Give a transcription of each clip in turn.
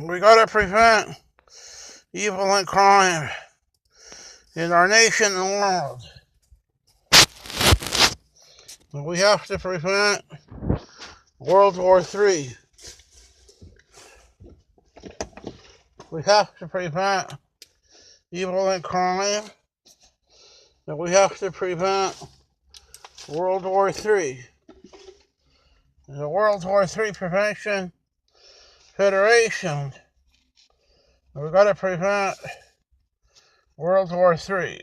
We gotta prevent evil and crime in our nation and world. We have to prevent World War III. We have to prevent evil and crime. And we have to prevent World War III. The World War III Prevention Federation. We gotta prevent World War III.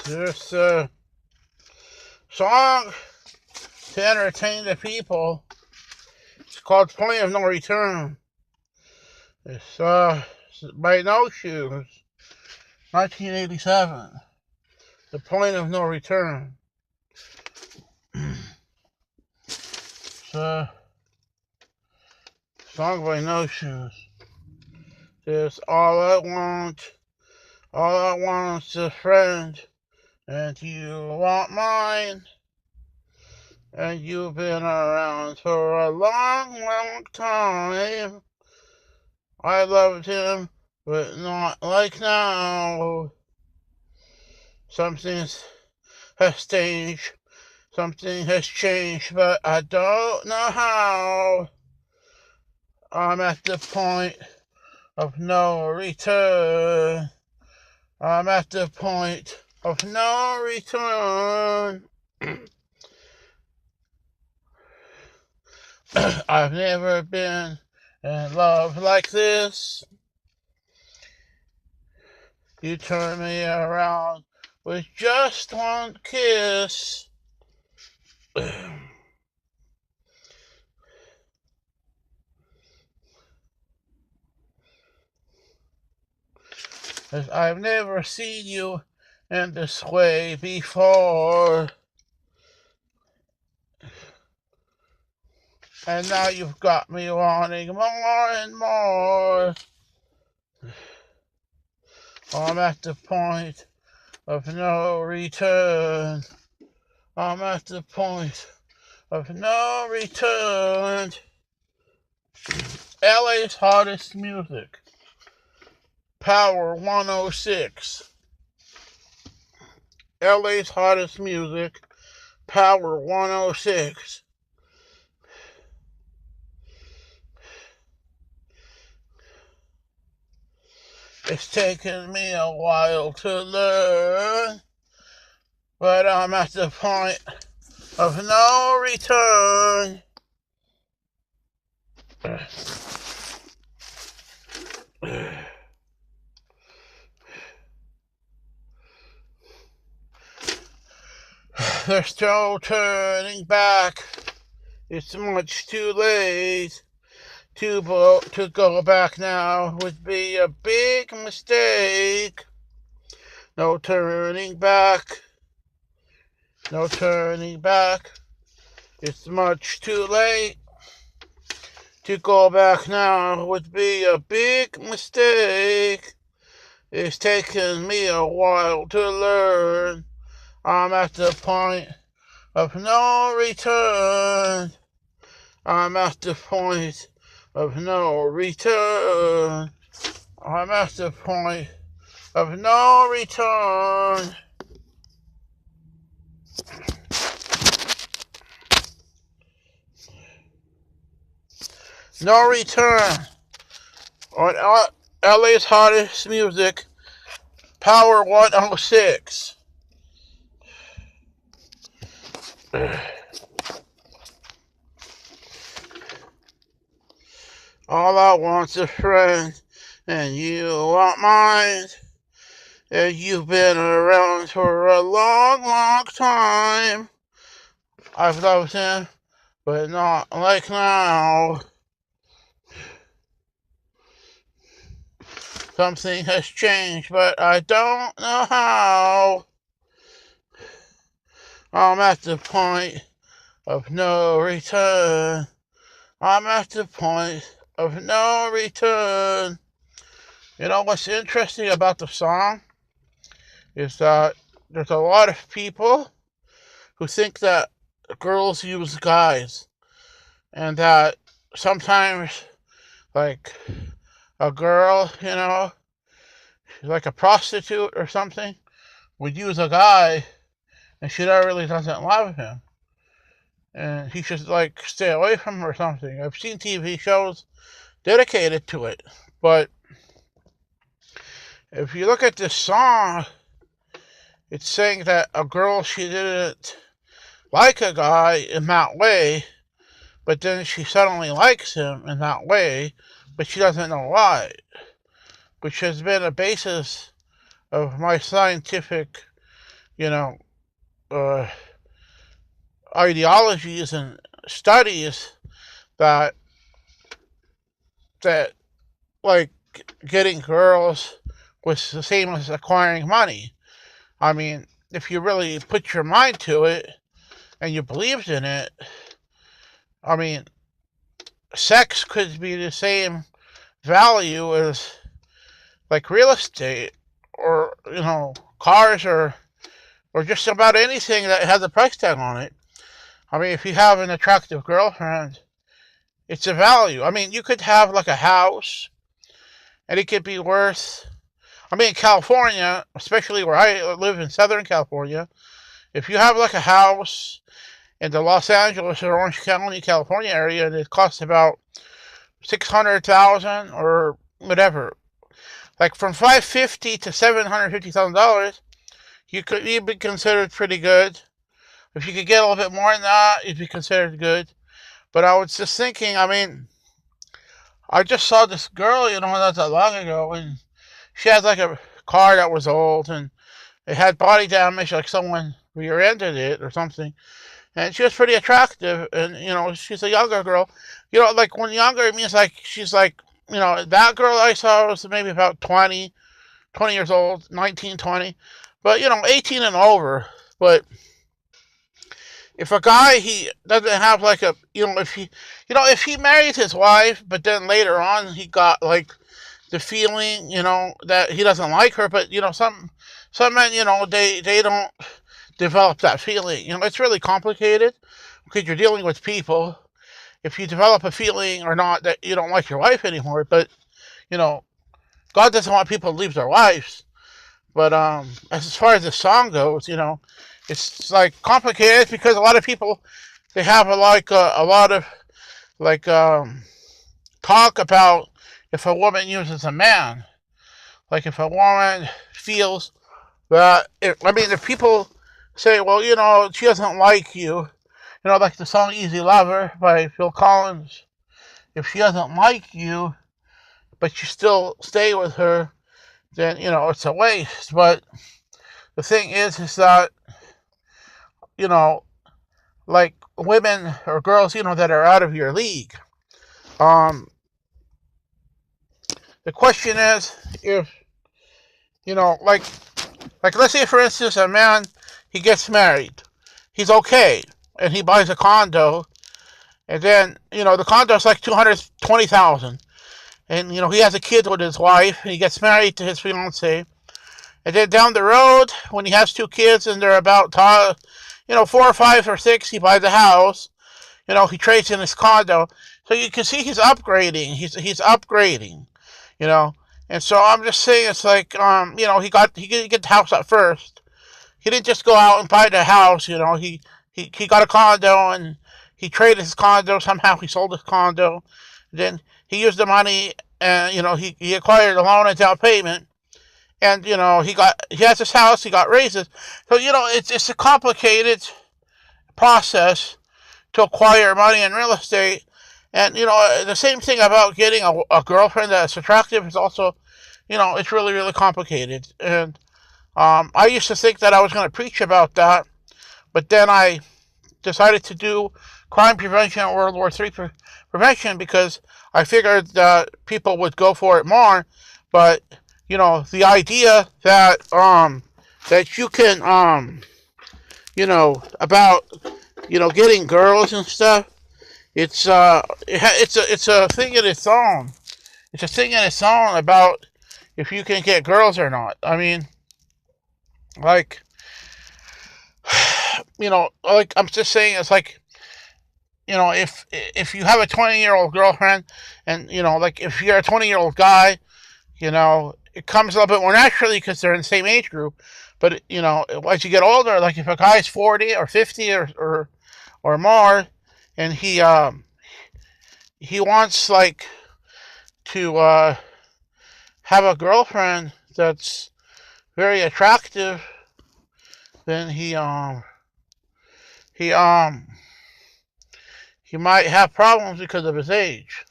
This song to entertain the people. It's called Point of No Return. It's by No Shoes, 1987. The Point of No Return. It's a song by No Shoes. It's all I want's a friend, and you want mine. And you've been around for a long, long time. I loved him, but not like now. Something has changed, but I don't know how. I'm at the point of no return. I'm at the point of no return. I've never been in love like this. You turn me around with just one kiss. I've never seen you in this way before. And now you've got me wanting more and more. I'm at the point of no return. I'm at the point of no return. LA's hottest music. Power 106. LA's hottest music. Power 106. It's taken me a while to learn, but I'm at the point of no return. There's no turning back. It's much too late. To go back now would be a big mistake. No turning back. No turning back. It's much too late. To go back now would be a big mistake. It's taken me a while to learn. I'm at the point of no return. I'm at the point of no return. I'm at the point of no return. No return on LA's hottest music, Power 106. All I want's a friend, and you want mine. And you've been around for a long, long time. I've loved him, but not like now. Something has changed, but I don't know how. I'm at the point of no return. I'm at the point of no return. You know what's interesting about the song is that there's a lot of people who think that girls use guys, and that sometimes, like, a girl, like a prostitute or something, would use a guy, and she really doesn't love him, and he should, like, stay away from her or something. I've seen TV shows dedicated to it, but if you look at this song, it's saying that a girl, she didn't like a guy in that way, but then she suddenly likes him in that way, but she doesn't know why, which has been a basis of my scientific, you know, uh, ideologies and studies that that like getting girls was the same as acquiring money. I mean, if you really put your mind to it and you believed in it, I mean, sex could be the same value as like real estate, or cars, or just about anything that has a price tag on it. I mean, if you have an attractive girlfriend, it's a value. I mean, you could have like a house, and it could be worth. I mean, in California, especially where I live in Southern California, if you have like a house in the Los Angeles or Orange County, California area, and it costs about $600,000 or whatever, like from $550,000 to $750,000, you'd be considered pretty good. If you could get a little bit more than that, you'd be considered good. But I was just thinking, I mean, I just saw this girl, not that long ago, and she had like a car that was old, and it had body damage, like someone rear-ended it or something. And she was pretty attractive, and, she's a younger girl. Like, when younger, it means like she's like, that girl I saw was maybe about 20 years old, 19, 20. But, 18 and over. But if a guy, he doesn't have like a, if he married his wife, but then later on he got like the feeling, that he doesn't like her, but, some men, they don't develop that feeling. It's really complicated because you're dealing with people. If you develop a feeling or not that you don't like your wife anymore, but, God doesn't want people to leave their wives. But as far as the song goes, it's like complicated because a lot of people, they have a lot of like talk about if a woman uses a man. Like if a woman feels that, if people say, well, she doesn't like you, like the song Easy Lover by Phil Collins, if she doesn't like you, but you still stay with her, then, it's a waste. But the thing is that, like women or girls, that are out of your league, the question is if, like let's say, for instance, a man, he gets married, he's okay, and he buys a condo, and then, the condo is like $220,000, and, he has a kid with his wife, and he gets married to his fiance, and then down the road, when he has two kids, and they're about, 4 or 5 or 6, he buys a house, he trades in his condo, so you can see he's upgrading, he's upgrading, and so I'm just saying, it's like, he didn't get the house at first, he didn't just go out and buy the house, he got a condo, and he traded his condo, somehow he sold his condo, then he used the money, and, he acquired a loan and down payment, and, he has his house, he got raises, so, it's a complicated process to acquire money in real estate. And, the same thing about getting a girlfriend that's attractive is also, it's really, really complicated. And I used to think that I was going to preach about that, but then I decided to do crime prevention and World War III prevention because I figured that people would go for it more. But, the idea that that you can, about getting girls and stuff. It's a thing in its own. It's a thing in its own about if you can get girls or not. I mean, like, like I'm just saying, it's like, if you have a 20-year-old girlfriend, and like if you're a 20-year-old guy, it comes a little bit more naturally because they're in the same age group. But as you get older, like if a guy's 40 or 50 or more, and he wants like to have a girlfriend that's very attractive, then he he might have problems because of his age.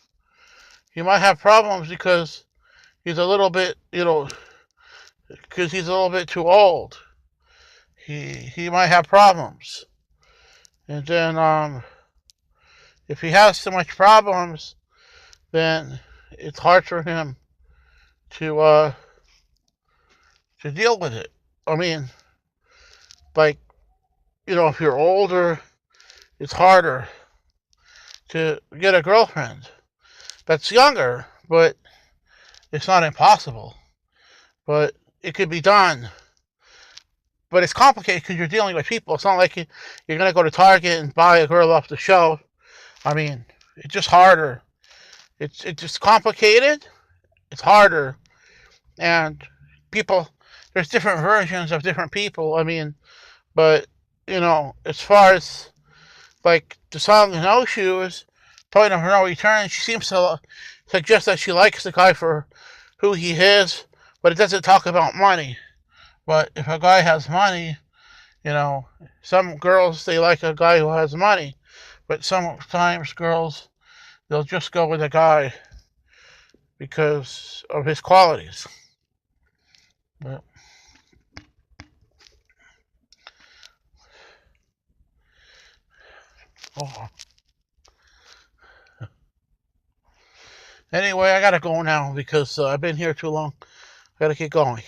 He might have problems because he's a little bit, because he's a little bit too old. He might have problems, and then if he has so much problems, then it's hard for him to to deal with it. I mean, like, if you're older, it's harder to get a girlfriend that's younger, but it's not impossible. But it could be done. But it's complicated because you're dealing with people. It's not like you're going to go to Target and buy a girl off the shelf. I mean, it's just harder. It's just complicated. It's harder. And people, there's different versions of different people. I mean, but, as far as like the song No Shoes, Point of No Return, she seems to suggest that she likes the guy for who he is, but it doesn't talk about money. But if a guy has money, some girls, they like a guy who has money, but sometimes girls, they'll just go with a guy because of his qualities. But, oh. Anyway, I gotta go now because I've been here too long. I gotta keep going.